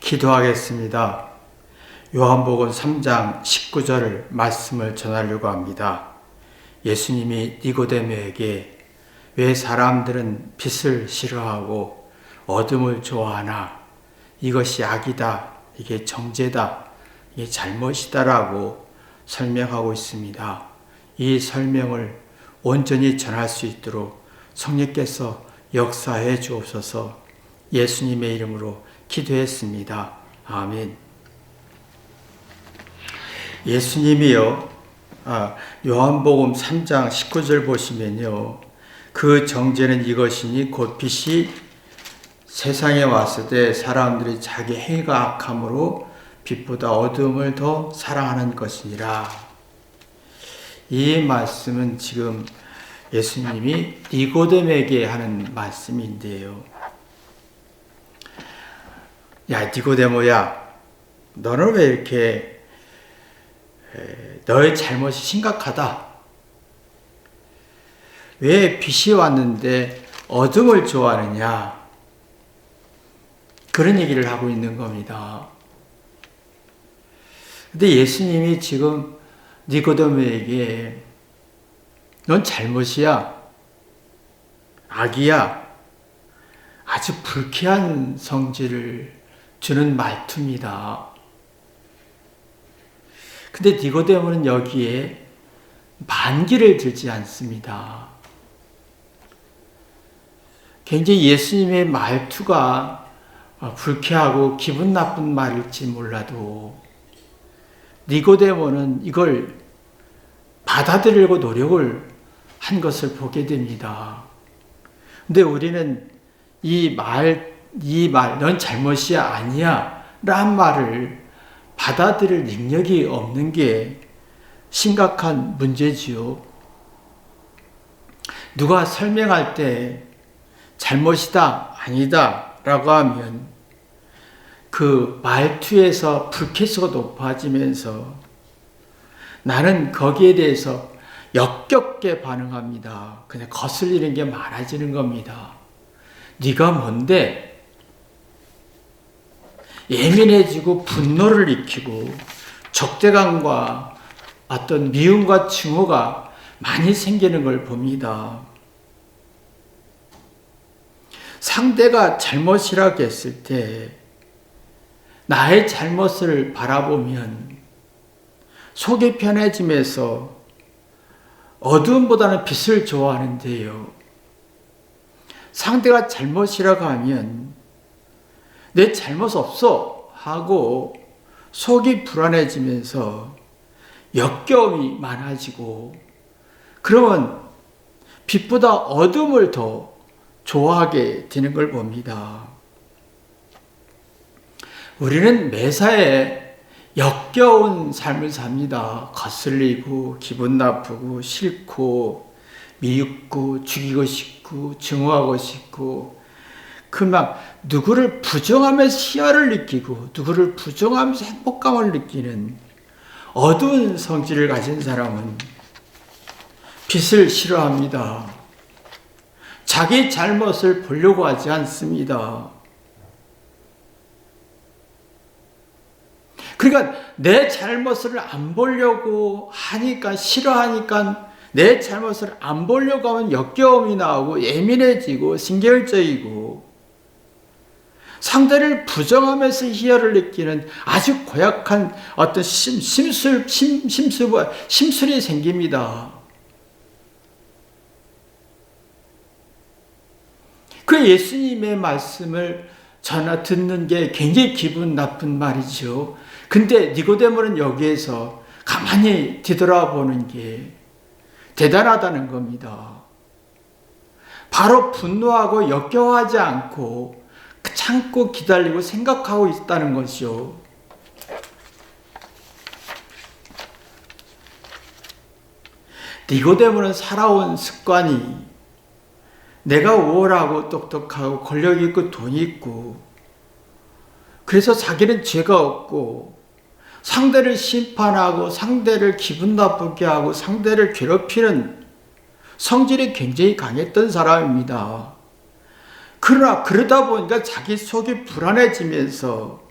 기도하겠습니다. 요한복음 3장 19절 말씀을 전하려고 합니다. 예수님이 니고데모에게 왜 사람들은 빛을 싫어하고 어둠을 좋아하나? 이것이 악이다. 이게 정죄다. 이게 잘못이다라고 설명하고 있습니다. 이 설명을 온전히 전할 수 있도록 성령께서 역사해 주옵소서. 예수님의 이름으로 기도했습니다. 아멘. 예수님이요, 요한복음 3장 19절 보시면요, 그 정죄는 이것이니 곧 빛이 세상에 왔을 때 사람들이 자기 행위가 악함으로 빛보다 어둠을 더 사랑하는 것이니라. 이 말씀은 지금 예수님이 니고데모에게 하는 말씀인데요. 야, 니고데모야, 너는 왜 이렇게 너의 잘못이 심각하다? 왜 빛이 왔는데 어둠을 좋아하느냐? 그런 얘기를 하고 있는 겁니다. 근데 예수님이 지금 니고데모에게 넌 잘못이야, 악이야, 아주 불쾌한 성질을 주는 말투입니다. 근데 니고데모는 여기에 반기를 들지 않습니다. 굉장히 예수님의 말투가 불쾌하고 기분 나쁜 말일지 몰라도 니고데모는 이걸 받아들이려고 노력을 한 것을 보게 됩니다. 근데 우리는 이 말, 넌 잘못이야, 아니야, 라는 말을 받아들일 능력이 없는 게 심각한 문제지요. 누가 설명할 때 잘못이다, 아니다, 라고 하면 그 말투에서 불쾌수가 높아지면서 나는 거기에 대해서 역겹게 반응합니다. 그냥 거슬리는 게 많아지는 겁니다. 네가 뭔데? 예민해지고 분노를 익히고 적대감과 어떤 미움과 증오가 많이 생기는 걸 봅니다. 상대가 잘못이라고 했을 때 나의 잘못을 바라보면 속이 편해지면서 어두움보다는 빛을 좋아하는데요. 상대가 잘못이라고 하면 내 잘못 없어 하고 속이 불안해지면서 역겨움이 많아지고 그러면 빛보다 어둠을 더 좋아하게 되는 걸 봅니다. 우리는 매사에 역겨운 삶을 삽니다. 거슬리고 기분 나쁘고 싫고 미흡고 죽이고 싶고 증오하고 싶고 막 누구를 부정하면서 희열을 느끼고 누구를 부정하면서 행복감을 느끼는 어두운 성질을 가진 사람은 빛을 싫어합니다. 자기 잘못을 보려고 하지 않습니다. 그러니까 내 잘못을 안 보려고 하니까, 싫어하니까 내 잘못을 안 보려고 하면 역겨움이 나오고 예민해지고 신경질적이고 상대를 부정하면서 희열을 느끼는 아주 고약한 어떤 심술이 생깁니다. 그 예수님의 말씀을 듣는 게 굉장히 기분 나쁜 말이죠. 근데 니고데모는 여기에서 가만히 뒤돌아보는 게 대단하다는 겁니다. 바로 분노하고 역겨워하지 않고 참고 기다리고 생각하고 있다는 것이요. 니고데모는 살아온 습관이 내가 우월하고 똑똑하고 권력 있고 돈 있고 그래서 자기는 죄가 없고 상대를 심판하고 상대를 기분 나쁘게 하고 상대를 괴롭히는 성질이 굉장히 강했던 사람입니다. 그러나 그러다 보니까 자기 속이 불안해지면서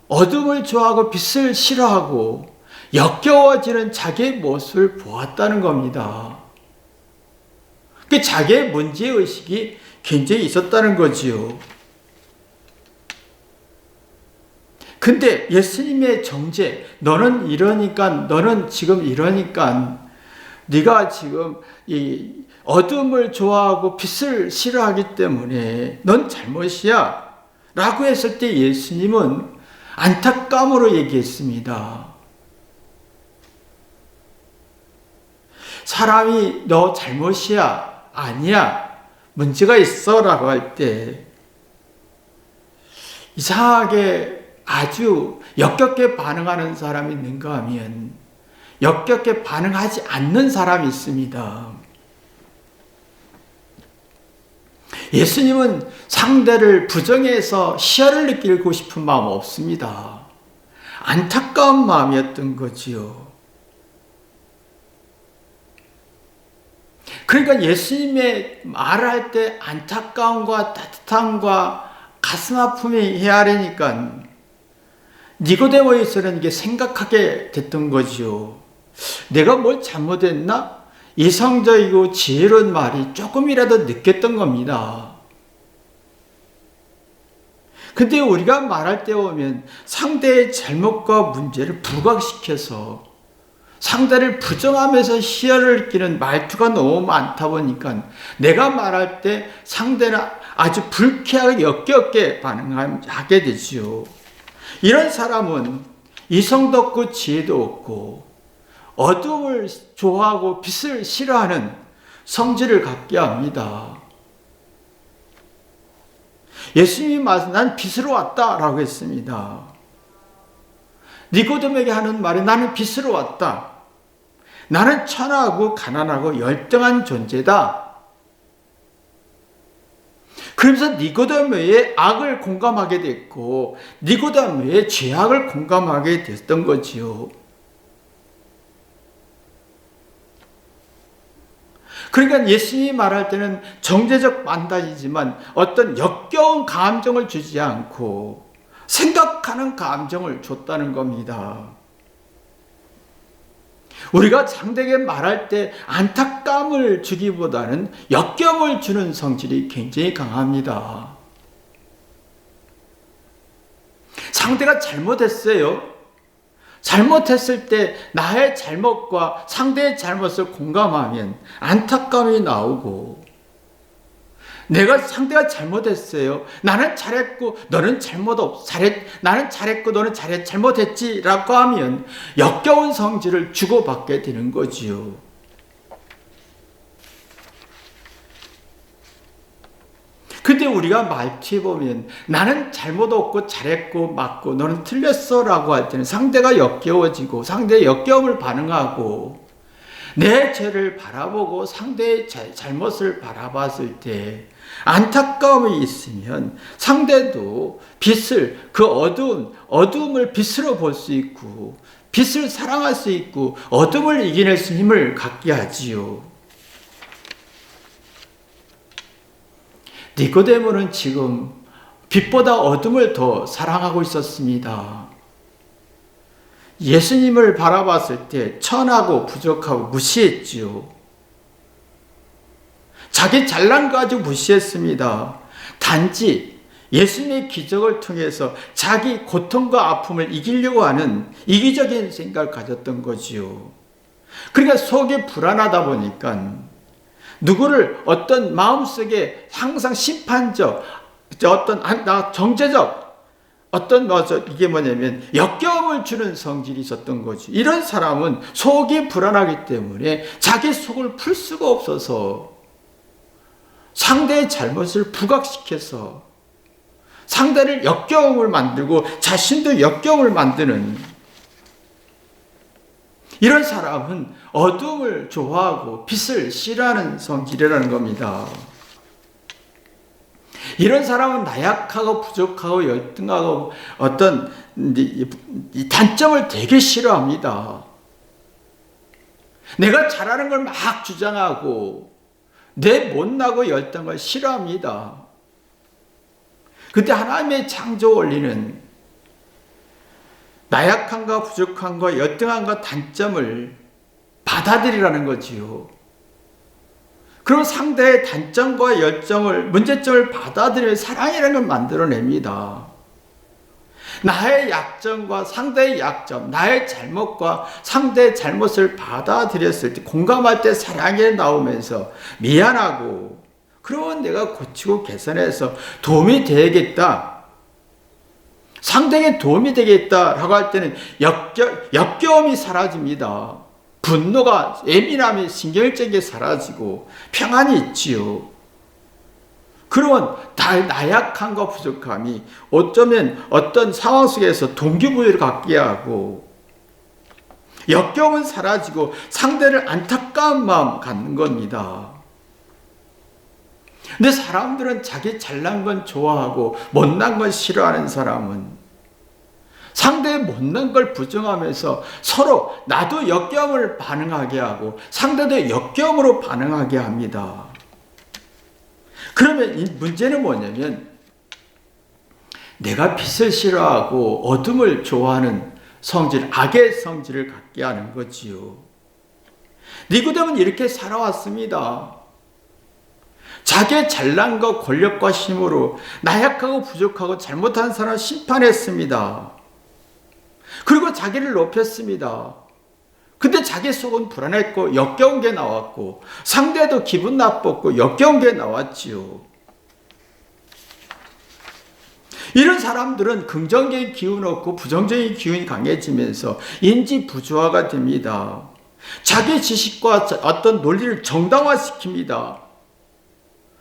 어둠을 좋아하고 빛을 싫어하고 역겨워지는 자기의 모습을 보았다는 겁니다. 그 자기의 문제의식이 굉장히 있었다는 거지요. 근데 예수님의 정죄, 너는 이러니까, 너는 지금 이러니까, 네가 지금 이 어둠을 좋아하고 빛을 싫어하기 때문에 넌 잘못이야 라고 했을 때 예수님은 안타까움으로 얘기했습니다. 사람이 너 잘못이야, 아니야, 문제가 있어 라고 할 때 이상하게 아주 역겹게 반응하는 사람이 있는가 하면 역겹게 반응하지 않는 사람이 있습니다. 예수님은 상대를 부정해서 희열을 느끼고 싶은 마음 없습니다. 안타까운 마음이었던 거지요. 그러니까 예수님의 말을 할 때 안타까움과 따뜻함과 가슴 아픔이 헤아리니까 니고데모에서는 이게 생각하게 됐던 거지요. 내가 뭘 잘못했나? 이성적이고 지혜로운 말이 조금이라도 느꼈던 겁니다. 근데 우리가 말할 때 보면 상대의 잘못과 문제를 부각시켜서 상대를 부정하면서 희열을 느끼는 말투가 너무 많다 보니까 내가 말할 때 상대는 아주 불쾌하게 역겹게 반응하게 되지요. 이런 사람은 이성도 없고 지혜도 없고 어둠을 좋아하고 빛을 싫어하는 성질을 갖게 합니다. 예수님이 난 빛으로 왔다라고 했습니다. 니고데모에게 하는 말이 나는 빛으로 왔다. 나는 천하고 가난하고 열등한 존재다. 그러면서 니고데모의 악을 공감하게 됐고 니고데모의 죄악을 공감하게 됐던 거지요. 그러니까 예수님이 말할 때는 정죄적 판단이지만 어떤 역겨운 감정을 주지 않고 생각하는 감정을 줬다는 겁니다. 우리가 상대에게 말할 때 안타까움을 주기보다는 역겨움을 주는 성질이 굉장히 강합니다. 상대가 잘못했어요. 잘못했을 때 나의 잘못과 상대의 잘못을 공감하면 안타까움이 나오고, 내가 상대가 잘못했어요. 나는 잘했고 너는 나는 잘했고 너는 잘못했지라고 하면 역겨운 성질을 주고받게 되는 거지요. 근데 우리가 말투에 보면 나는 잘못 없고 잘했고 맞고 너는 틀렸어 라고 할 때는 상대가 역겨워지고 상대의 역겨움을 반응하고 내 죄를 바라보고 상대의 잘못을 바라봤을 때 안타까움이 있으면 상대도 빛을, 그 어두움을 빛으로 볼 수 있고 빛을 사랑할 수 있고 어둠을 이겨낼 수 있는 힘을 갖게 하지요. 니고데모는 지금 빛보다 어둠을 더 사랑하고 있었습니다. 예수님을 바라봤을 때 천하고 부족하고 무시했지요. 자기 잘난 거 가지고 무시했습니다. 단지 예수님의 기적을 통해서 자기 고통과 아픔을 이기려고 하는 이기적인 생각을 가졌던 거지요. 그러니까 속이 불안하다 보니까 누구를 어떤 마음속에 항상 심판적, 정죄적, 이게 뭐냐면 역겨움을 주는 성질이 있었던 거지. 이런 사람은 속이 불안하기 때문에 자기 속을 풀 수가 없어서 상대의 잘못을 부각시켜서 상대를 역겨움을 만들고 자신도 역겨움을 만드는, 이런 사람은 어둠을 좋아하고 빛을 싫어하는 성질이라는 겁니다. 이런 사람은 나약하고 부족하고 열등하고 어떤 이 단점을 되게 싫어합니다. 내가 잘하는 걸 막 주장하고 내 못나고 열등한 걸 싫어합니다. 그때 하나님의 창조 원리는 나약함과 부족함과 열등함과 단점을 받아들이라는 거지요. 그럼 상대의 단점과 열정을, 문제점을 받아들이는 사랑이라는 걸 만들어냅니다. 나의 약점과 상대의 약점, 나의 잘못과 상대의 잘못을 받아들였을 때, 공감할 때 사랑이 나오면서 미안하고, 그러면 내가 고치고 개선해서 도움이 되겠다, 상대에게 도움이 되겠다라고 할 때는 역겨움이 사라집니다. 분노가, 예민함이, 신경질이 사라지고 평안이 있지요. 그러면 나약함과 부족함이 어쩌면 어떤 상황 속에서 동기부여를 갖게 하고, 역겨움은 사라지고 상대를 안타까운 마음 갖는 겁니다. 근데 사람들은 자기 잘난 건 좋아하고 못난 건 싫어하는 사람은 상대의 못난 걸 부정하면서 서로 나도 역겨움을 반응하게 하고 상대도 역겨움으로 반응하게 합니다. 그러면 이 문제는 뭐냐면, 내가 빛을 싫어하고 어둠을 좋아하는 성질, 악의 성질을 갖게 하는 거지요. 니고데모는 이렇게 살아왔습니다. 자기의 잘난 것, 권력과 힘으로 나약하고 부족하고 잘못한 사람을 심판했습니다. 그리고 자기를 높였습니다. 근데 자기 속은 불안했고 역겨운 게 나왔고, 상대도 기분 나빴고 역겨운 게 나왔지요. 이런 사람들은 긍정적인 기운 없고 부정적인 기운이 강해지면서 인지 부조화가 됩니다. 자기 지식과 어떤 논리를 정당화시킵니다.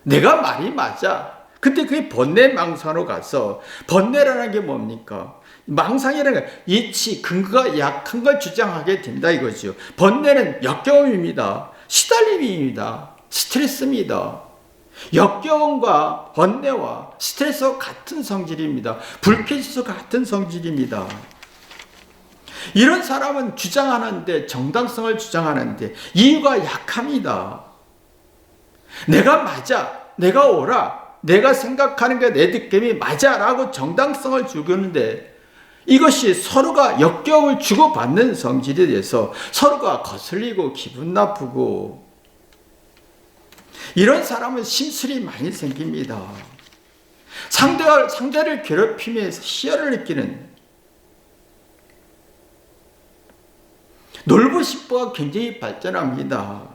내가 말이 맞아. 근데 그게 번뇌망상으로 가서, 번뇌라는 게 뭡니까? 망상이라는 게 이치, 근거가 약한 걸 주장하게 된다 이거죠. 번뇌는 역겨움입니다. 시달림입니다. 스트레스입니다. 역겨움과 번뇌와 스트레스와 같은 성질입니다. 불쾌지수와 같은 성질입니다. 이런 사람은 주장하는데, 정당성을 주장하는데 이유가 약합니다. 내가 맞아, 내가 옳아, 내가 생각하는 게 내 느낌이 맞아 라고 정당성을 주는데, 이것이 서로가 역겨움을 주고받는 성질이 돼서 서로가 거슬리고 기분 나쁘고, 이런 사람은 심술이 많이 생깁니다. 상대를 괴롭히면서 희열을 느끼는, 놀고 싶어가 굉장히 발전합니다.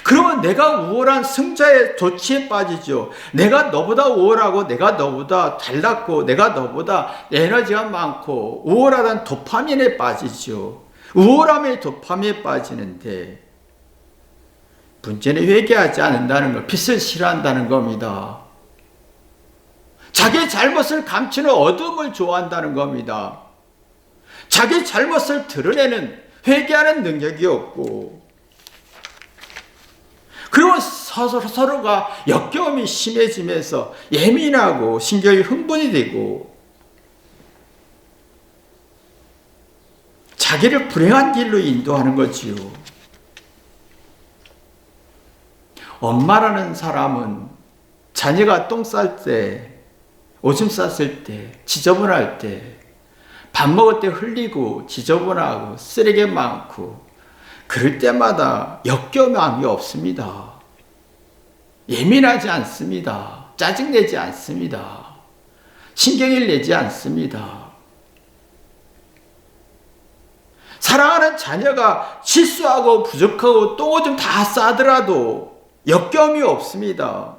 그러면 내가 우월한 승자의 조치에 빠지죠. 내가 너보다 우월하고, 내가 너보다 잘났고, 내가 너보다 에너지가 많고, 우월하다는 도파민에 빠지죠. 우월함의 도파민에 빠지는데, 문제는 회개하지 않는다는 것, 빛을 싫어한다는 겁니다. 자기 잘못을 감추는 어둠을 좋아한다는 겁니다. 자기 잘못을 드러내는, 회개하는 능력이 없고, 그리고 서로가 역겨움이 심해지면서 예민하고 신경이 흥분이 되고, 자기를 불행한 길로 인도하는 거지요. 엄마라는 사람은 자녀가 똥 쌀 때, 오줌 쌌을 때, 지저분할 때, 밥 먹을 때 흘리고 지저분하고 쓰레기 많고, 그럴 때마다 역겨움이 없습니다. 예민하지 않습니다. 짜증내지 않습니다. 신경을 내지 않습니다. 사랑하는 자녀가 실수하고 부족하고 똥오줌 다 싸더라도 역겨움이 없습니다.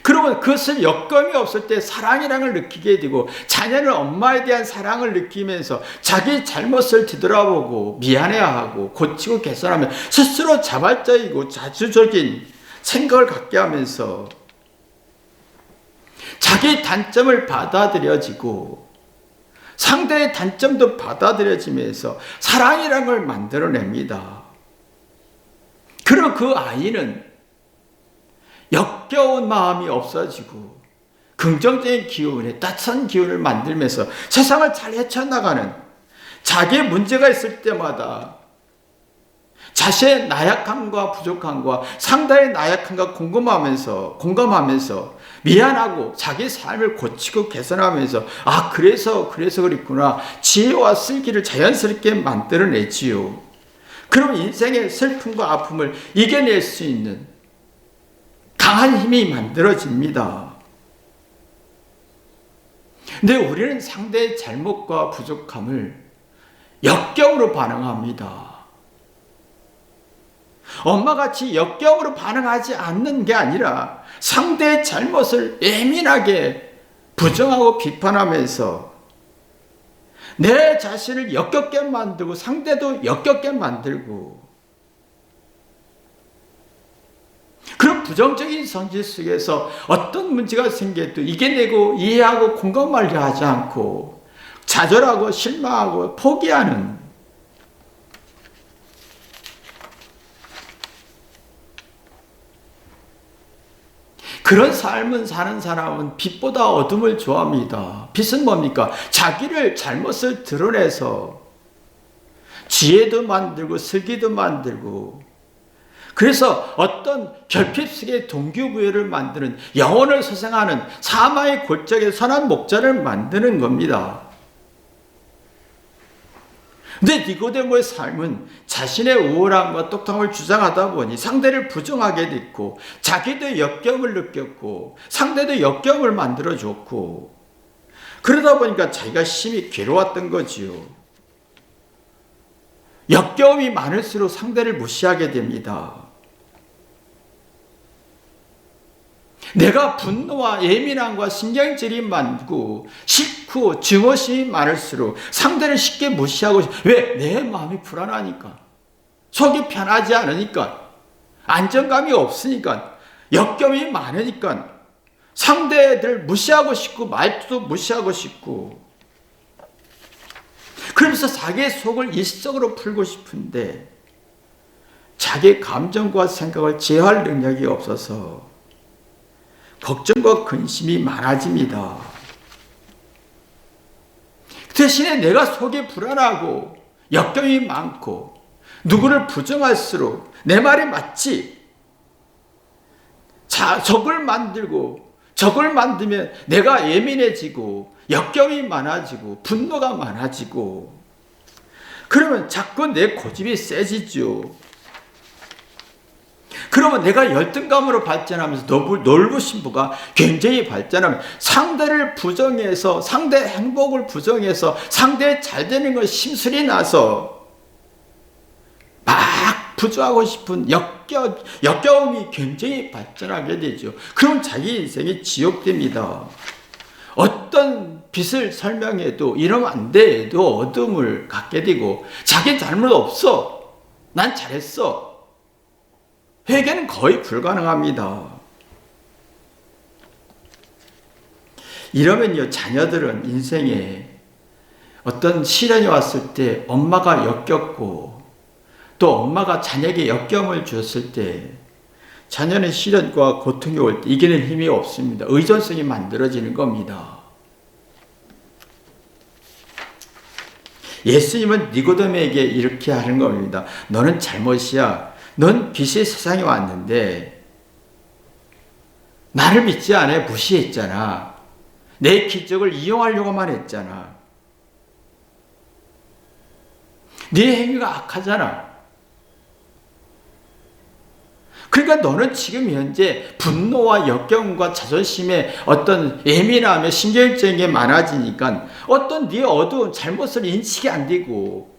그러면 그것을 역겨움이 없을 때 사랑이라는 걸 느끼게 되고, 자녀는 엄마에 대한 사랑을 느끼면서 자기 잘못을 뒤돌아보고 미안해하고 고치고 개선하며 스스로 자발적이고 자주적인 생각을 갖게 하면서 자기 단점을 받아들여지고 상대의 단점도 받아들여지면서 사랑이라는 걸 만들어냅니다. 그리고 그 아이는 역겨운 마음이 없어지고 긍정적인 기운에 따뜻한 기운을 만들면서 세상을 잘 헤쳐나가는, 자기의 문제가 있을 때마다 자신의 나약함과 부족함과 상대의 나약함과 공감하면서 미안하고 자기 삶을 고치고 개선하면서 그래서 그랬구나. 지혜와 슬기를 자연스럽게 만들어내지요. 그럼 인생의 슬픔과 아픔을 이겨낼 수 있는 강한 힘이 만들어집니다. 근데 우리는 상대의 잘못과 부족함을 역경으로 반응합니다. 엄마같이 역경으로 반응하지 않는 게 아니라 상대의 잘못을 예민하게 부정하고 비판하면서 내 자신을 역겹게 만들고 상대도 역겹게 만들고, 그런 부정적인 성질 속에서 어떤 문제가 생겨도 이겨내고 이해하고 공감하려 하지 않고 좌절하고 실망하고 포기하는, 그런 삶을 사는 사람은 빛보다 어둠을 좋아합니다. 빛은 뭡니까? 자기를 잘못을 드러내서 지혜도 만들고 슬기도 만들고, 그래서 어떤 결핍 속의 동기부여를 만드는, 영혼을 소생하는 사마의 골짜기에 선한 목자를 만드는 겁니다. 근데 니고데모의 삶은 자신의 우월함과 똑똑함을 주장하다 보니 상대를 부정하게 됐고, 자기도 역경을 느꼈고 상대도 역경을 만들어줬고, 그러다 보니까 자기가 심히 괴로웠던 거지요. 역경이 많을수록 상대를 무시하게 됩니다. 내가 분노와 예민함과 신경질이 많고 싫고 증오심이 많을수록 상대를 쉽게 무시하고, 왜? 내 마음이 불안하니까, 속이 편하지 않으니까, 안정감이 없으니까, 역경이 많으니까 상대들 무시하고 싶고 말투도 무시하고 싶고, 그러면서 자기의 속을 일시적으로 풀고 싶은데 자기의 감정과 생각을 제어할 능력이 없어서 걱정과 근심이 많아집니다. 대신에 내가 속이 불안하고 역경이 많고 누구를 부정할수록 내 말이 맞지, 적을 만들면 내가 예민해지고 역경이 많아지고 분노가 많아지고, 그러면 자꾸 내 고집이 세지죠. 그러면 내가 열등감으로 발전하면서 놀부심부가 굉장히 발전하면 상대를 부정해서, 상대 행복을 부정해서 상대 잘 되는 걸 심술이 나서 막 부정하고 싶은 역겨움이 굉장히 발전하게 되죠. 그럼 자기 인생이 지옥됩니다. 어떤 빛을 설명해도 이러면 안 돼 해도 어둠을 갖게 되고, 자기 잘못 없어, 난 잘했어, 회개는 거의 불가능합니다. 이러면요, 자녀들은 인생에 어떤 시련이 왔을 때 엄마가 역겹고 또 엄마가 자녀에게 역경을 주었을 때 자녀는 시련과 고통이 올 때 이기는 힘이 없습니다. 의존성이 만들어지는 겁니다. 예수님은 니고데모에게 이렇게 하는 겁니다. 너는 잘못이야. 넌 빛의 세상에 왔는데 나를 믿지 않아 무시했잖아. 내 기적을 이용하려고만 했잖아. 네 행위가 악하잖아. 그러니까 너는 지금 현재 분노와 역경과 자존심의 어떤 예민함에 신경질적인 게 많아지니까 어떤 네 어두운 잘못을 인식이 안 되고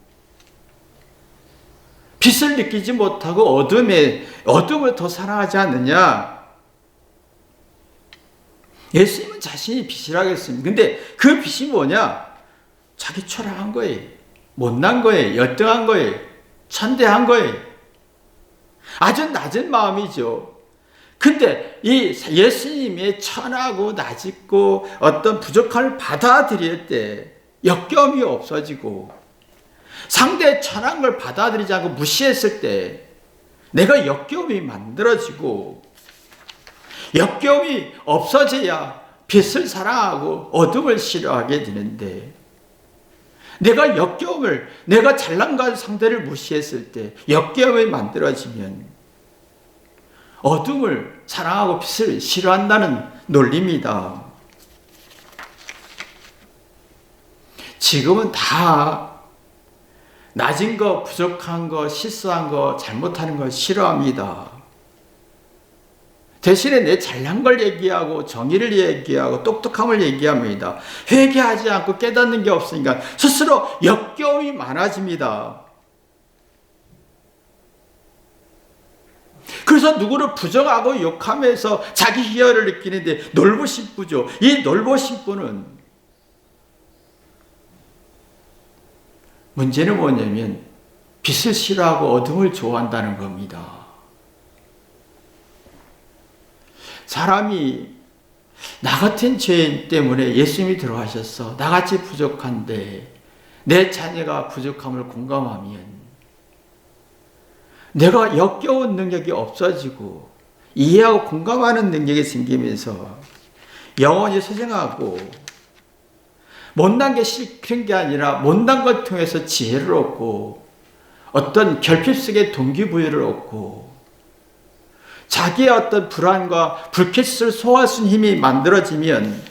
빛을 느끼지 못하고 어둠을 더 사랑하지 않느냐. 예수님은 자신이 빛이라고 했습니다. 근데 그 빛이 뭐냐? 자기 초라한 거예요. 못난 거예요. 열등한 거예요. 천대한 거예요. 아주 낮은 마음이죠. 근데 이 예수님의 천하고 낮고 어떤 부족함을 받아들일 때 역겨움이 없어지고, 상대의 천한 걸 받아들이지 않고 무시했을 때 내가 역겨움이 만들어지고, 역겨움이 없어져야 빛을 사랑하고 어둠을 싫어하게 되는데, 내가 역겨움을, 내가 잘난 상대를 무시했을 때 역겨움이 만들어지면 어둠을 사랑하고 빛을 싫어한다는 논리입니다. 지금은 다 낮은 거, 부족한 거, 실수한 거, 잘못하는 거 싫어합니다. 대신에 내 잘난 걸 얘기하고 정의를 얘기하고 똑똑함을 얘기합니다. 회개하지 않고 깨닫는 게 없으니까 스스로 역겨움이 많아집니다. 그래서 누구를 부정하고 욕하면서 자기 희열을 느끼는데 놀부심부죠. 이 놀부심부는 문제는 뭐냐면 빛을 싫어하고 어둠을 좋아한다는 겁니다. 사람이 나 같은 죄인 때문에 예수님이 들어가셨어. 나같이 부족한데 내 자녀가 부족함을 공감하면 내가 역겨운 능력이 없어지고 이해하고 공감하는 능력이 생기면서 영원히 소생하고 못난 게 싫은 게 아니라 못난 걸 통해서 지혜를 얻고 어떤 결핍 속의 동기부여를 얻고 자기의 어떤 불안과 불쾌를 소화할 수 있는 힘이 만들어지면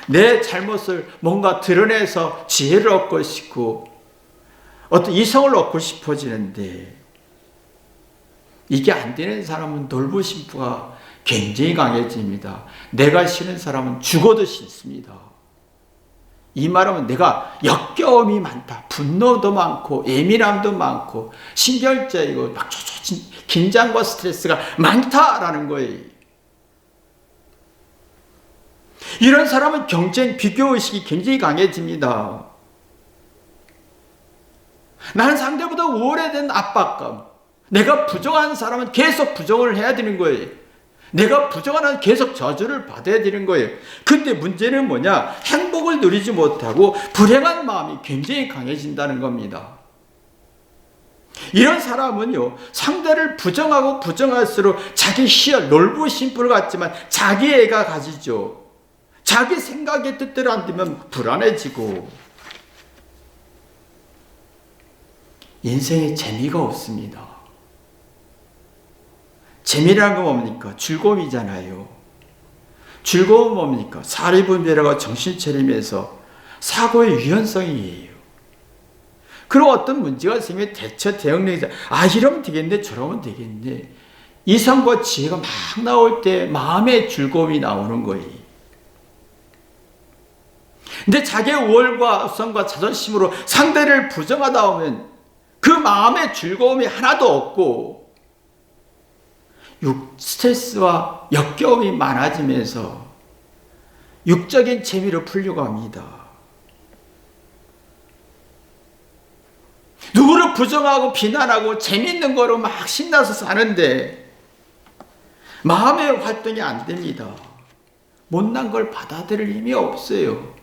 내 잘못을 뭔가 드러내서 지혜를 얻고 싶고 어떤 이성을 얻고 싶어지는데 이게 안 되는 사람은 놀부심부가 굉장히 강해집니다. 내가 싫은 사람은 죽어도 싫습니다. 이 말하면 내가 역겨움이 많다. 분노도 많고 예민함도 많고 신경질이고 막 긴장과 스트레스가 많다라는 거예요. 이런 사람은 경쟁, 비교의식이 굉장히 강해집니다. 나는 상대보다 오래된 압박감. 내가 부정한 사람은 계속 부정을 해야 되는 거예요. 내가 부정하는 계속 저주를 받아야 되는 거예요. 근데 문제는 뭐냐? 행복을 누리지 못하고 불행한 마음이 굉장히 강해진다는 겁니다. 이런 사람은요, 상대를 부정하고 부정할수록 자기 희열, 놀부심부를 갖지만 자기 애가 가지죠. 자기 생각의 뜻대로 안 되면 불안해지고 인생에 재미가 없습니다. 재미라는 건 뭡니까? 즐거움이잖아요. 즐거움은 뭡니까? 사리분별하고 정신 차리면서 사고의 유연성이에요. 그리고 어떤 문제가 생기면 대처 대응력이죠. 아, 이러면 되겠네, 저러면 되겠네. 이성과 지혜가 막 나올 때 마음의 즐거움이 나오는 거예요. 근데 자기의 우월과 우성과 자존심으로 상대를 부정하다 보면 그 마음의 즐거움이 하나도 없고 스트레스와 역겨움이 많아지면서 육적인 재미로 풀려고 합니다. 누구를 부정하고 비난하고 재밌는 거로 막 신나서 사는데 마음의 활동이 안 됩니다. 못난 걸 받아들일 힘이 없어요.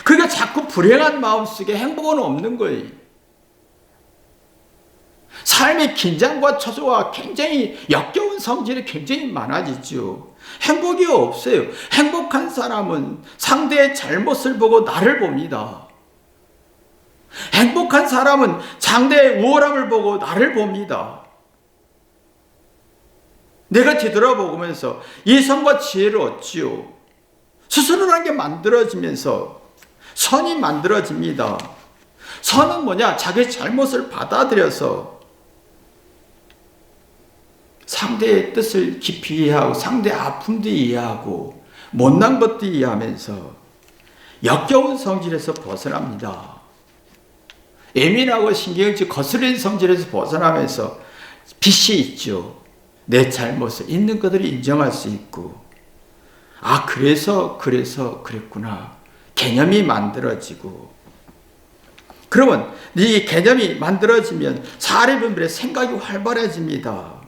그러니까 자꾸 불행한 마음속에 행복은 없는 거예요. 삶의 긴장과 초조와 굉장히 역겨운 성질이 굉장히 많아지죠. 행복이 없어요. 행복한 사람은 상대의 잘못을 보고 나를 봅니다. 행복한 사람은 상대의 우월함을 보고 나를 봅니다. 내가 뒤돌아보면서 이성과 지혜를 얻지요. 스스로라는 게 만들어지면서 선이 만들어집니다. 선은 뭐냐? 자기 잘못을 받아들여서 상대의 뜻을 깊이 이해하고 상대의 아픔도 이해하고 못난 것도 이해하면서 역겨운 성질에서 벗어납니다. 예민하고 신경질 거스린 성질에서 벗어나면서 빛이 있죠. 내 잘못을 있는 그들이 인정할 수 있고 아 그래서 그랬구나. 개념이 만들어지고 그러면 이 개념이 만들어지면 사리분별의 생각이 활발해집니다.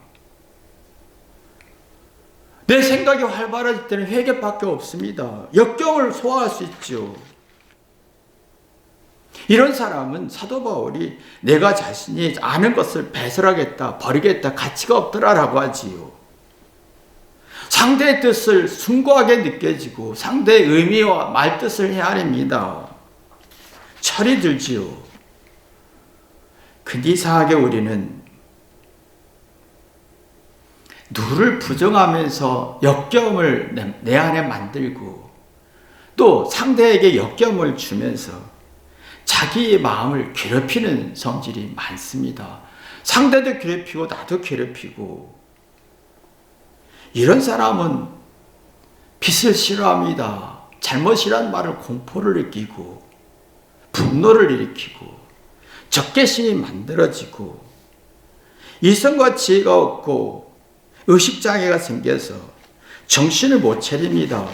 내 생각이 활발해질 때는 회개밖에 없습니다. 역경을 소화할 수 있죠. 이런 사람은 사도 바울이 내가 자신이 아는 것을 배설하겠다, 버리겠다, 가치가 없더라라고 하지요. 상대의 뜻을 숭고하게 느껴지고 상대의 의미와 말뜻을 헤아립니다. 철이 들지요. 근데 이상하게 우리는 누구를 부정하면서 역겨움을 내 안에 만들고 또 상대에게 역겨움을 주면서 자기의 마음을 괴롭히는 성질이 많습니다. 상대도 괴롭히고 나도 괴롭히고. 이런 사람은 빛을 싫어합니다. 잘못이란 말을 공포를 느끼고 분노를 일으키고 적개심이 만들어지고 이성과 지혜가 없고 의식장애가 생겨서 정신을 못 차립니다.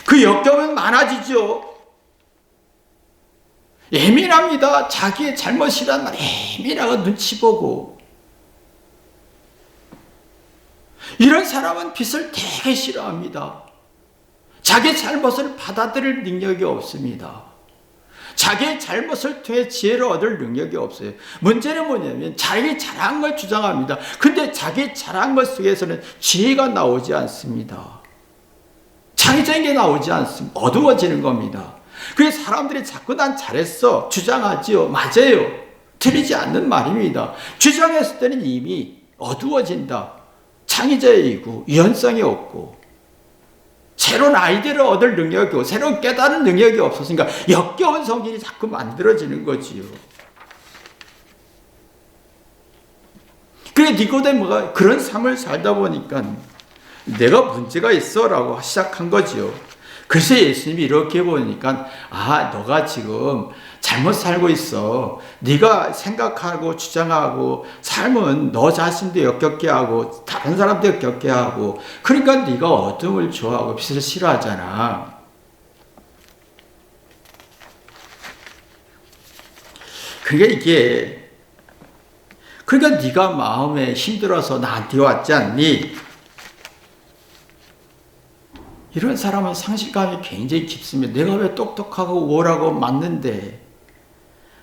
그 역경은 많아지죠. 예민합니다. 자기의 잘못이란 말 예민하고 눈치 보고. 이런 사람은 빛을 되게 싫어합니다. 자기 잘못을 받아들일 능력이 없습니다. 자기의 잘못을 통해 지혜를 얻을 능력이 없어요. 문제는 뭐냐면 자기 잘한 걸 주장합니다. 근데 자기 잘한 것 속에서는 지혜가 나오지 않습니다. 창의적인 게 나오지 않습니다. 어두워지는 겁니다. 그래서 사람들이 자꾸 난 잘했어 주장하지요. 맞아요. 틀리지 않는 말입니다. 주장했을 때는 이미 어두워진다. 창의적이고 유연성이 없고 새로운 아이디어를 얻을 능력이 없고 새로운 깨달은 능력이 없었으니까 역겨운 성질이 자꾸 만들어지는 거지요. 그래 니고데모가 그런 삶을 살다 보니까 내가 문제가 있어 라고 시작한 거지요. 그래서 예수님이 이렇게 보니까 너가 지금 잘못 살고 있어. 네가 생각하고 주장하고 삶은 너 자신도 역겹게 하고 다른 사람도 역겹게 하고 그러니까 네가 어둠을 좋아하고 빛을 싫어하잖아. 그러니까 네가 마음에 힘들어서 나한테 왔지 않니? 이런 사람은 상실감이 굉장히 깊습니다. 내가 왜 똑똑하고 우월하고 맞는데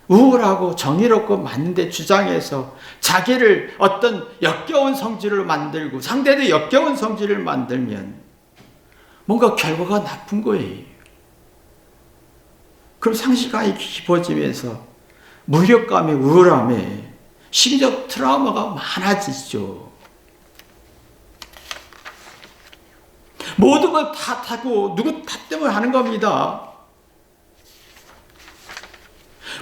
우월하고 정의롭고 맞는데 주장해서 자기를 어떤 역겨운 성질을 만들고 상대도 역겨운 성질을 만들면 뭔가 결과가 나쁜 거예요. 그럼 상실감이 깊어지면서 무력감에 우울함에 심적 트라우마가 많아지죠. 모든 걸 탓하고 누구 탓 때문에 하는 겁니다.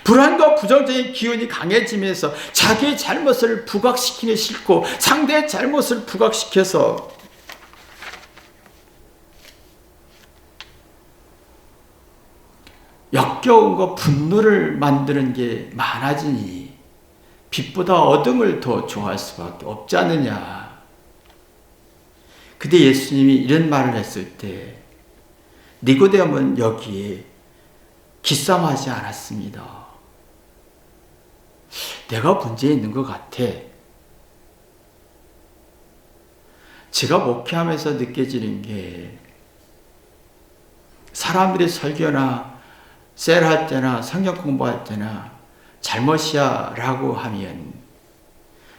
불안과 부정적인 기운이 강해지면서 자기의 잘못을 부각시키기 싫고 상대의 잘못을 부각시켜서 역겨움과 분노를 만드는 게 많아지니 빛보다 어둠을 더 좋아할 수밖에 없지 않느냐. 근데 예수님이 이런 말을 했을 때 니고데모는 여기에 기싸움하지 않았습니다. 내가 문제 있는 것 같아. 제가 목회하면서 느껴지는 게 사람들이 설교나 셀할 때나 성경 공부할 때나 잘못이야 라고 하면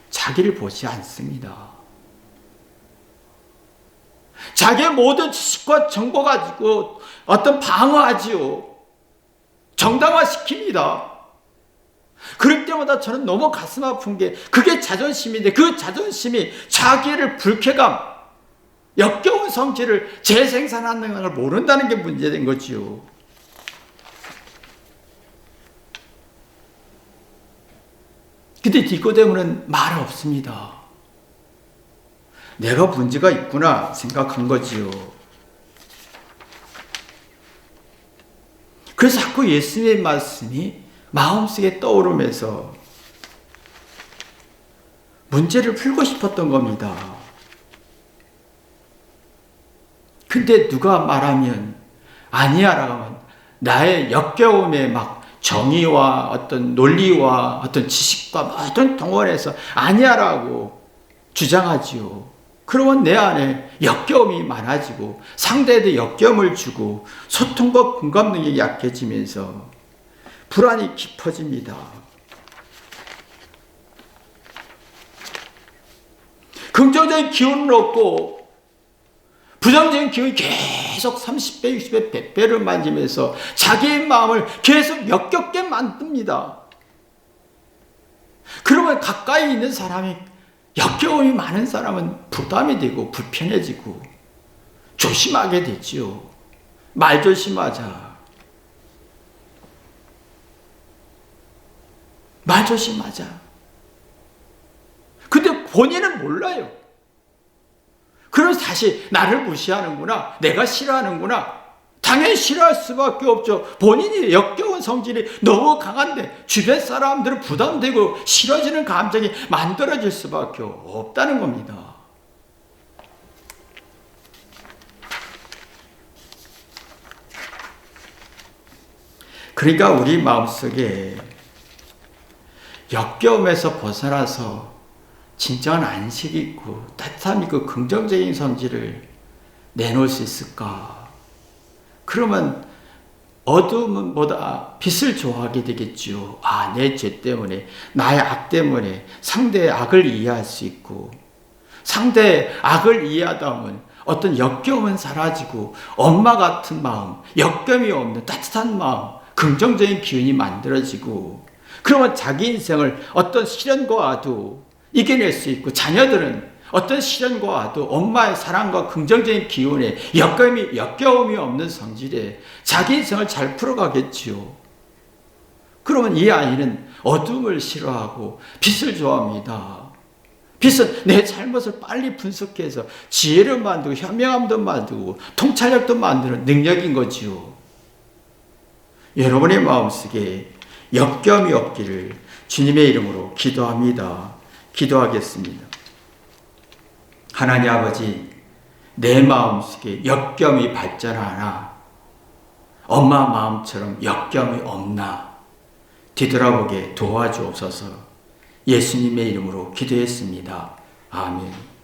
자기를 보지 않습니다. 자기의 모든 지식과 정보 가지고 어떤 방어하지요. 정당화시킵니다. 그럴 때마다 저는 너무 가슴 아픈 게 그게 자존심인데 그 자존심이 자기를 불쾌감, 역겨운 성질을 재생산하는 걸 모른다는 게 문제된 거지요. 근데 니고데모는 말 없습니다. 내가 문제가 있구나 생각한 거지요. 그래서 자꾸 예수님의 말씀이 마음속에 떠오르면서 문제를 풀고 싶었던 겁니다. 근데 누가 말하면 아니야 라고 하면 나의 역겨움에 막 정의와 어떤 논리와 어떤 지식과 어떤 동원해서 아니야 라고 주장하지요. 그러면 내 안에 역겨움이 많아지고 상대에게 역겨움을 주고 소통과 공감 능력이 약해지면서 불안이 깊어집니다. 긍정적인 기운을 얻고 부정적인 기운이 계속 30배, 60배, 100배를 만지면서 자기의 마음을 계속 역겹게 만듭니다. 그러면 가까이 있는 사람이, 역겨움이 많은 사람은 부담이 되고 불편해지고 조심하게 되지요. 말 조심하자. 말 조심하자. 근데 본인은 몰라요. 그래서 다시 나를 무시하는구나, 내가 싫어하는구나. 당연히 싫어할 수밖에 없죠. 본인이 역겨운 성질이 너무 강한데 주변 사람들은 부담되고 싫어지는 감정이 만들어질 수밖에 없다는 겁니다. 그러니까 우리 마음속에 역겨움에서 벗어나서 진정한 안식이 있고 따뜻함이 있고 긍정적인 성질을 내놓을 수 있을까? 그러면 어둠보다 빛을 좋아하게 되겠죠. 아, 내 죄 때문에, 나의 악 때문에 상대의 악을 이해할 수 있고, 상대의 악을 이해하다 보면 어떤 역겨움은 사라지고 엄마 같은 마음, 역겨움이 없는 따뜻한 마음, 긍정적인 기운이 만들어지고, 그러면 자기 인생을 어떤 시련과 와도 이겨낼 수 있고, 자녀들은 어떤 시련과 와도 엄마의 사랑과 긍정적인 기운에 역겨움이 없는 성질에 자기 인생을 잘 풀어가겠지요. 그러면 이 아이는 어둠을 싫어하고 빛을 좋아합니다. 빛은 내 잘못을 빨리 분석해서 지혜를 만들고 현명함도 만들고 통찰력도 만드는 능력인 거지요. 여러분의 마음속에 역겨움이 없기를 주님의 이름으로 기도합니다. 기도하겠습니다. 하나님 아버지, 내 마음속에 역겨움이 발전하나, 엄마 마음처럼 역겨움이 없나 뒤돌아보게 도와주옵소서. 예수님의 이름으로 기도했습니다. 아멘.